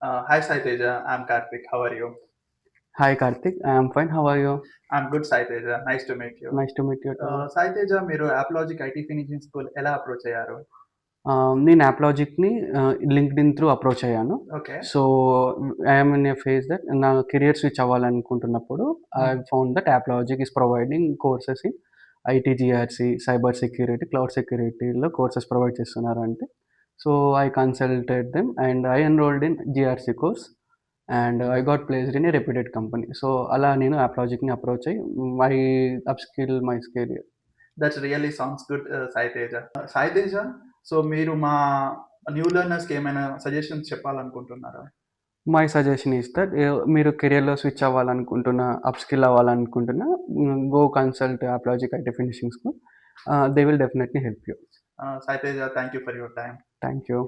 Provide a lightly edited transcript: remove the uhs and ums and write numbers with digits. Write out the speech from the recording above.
Hi Saiteja, I'm Karthik. How are you? Hi Karthik, I am fine. How are you? I'm good, Saiteja. Nice to meet you. Nice to meet you too. Saiteja, మీరు Applogic IT Finishing School ఎలా approach అయ్యారు? నేను అప్లాజిక్‌ని LinkedIn through approach అయ్యాను. Okay. So, I'm in a phase that నా career switch అవ్వాలనుకుంటున్నప్పుడు I found that Aplogic is providing courses in IT GRC, cyber security, cloud సెక్యూరిటీలో courses provide చేస్తున్నారంటే, so, I consulted them and I enrolled in GRC course and I got placed in a reputed company. So, అలా నేను అప్లాజిక్‌ని approach అయ్యి I upskill my career. That's really sounds good Saiteja. Saiteja, so మీరు మా new లెర్నర్స్‌కి ఏమైనా suggestions చెప్పాలనుకుంటున్నారా? My suggestion is that మీరు కెరియర్‌లో స్విచ్ అవ్వాలనుకుంటున్నా, అప్‌స్కిల్ అవ్వాలనుకుంటున్నా, go consult Aplogic IT finishing school. They will definitely help you. Saiteja, thank you for your time. Thank you.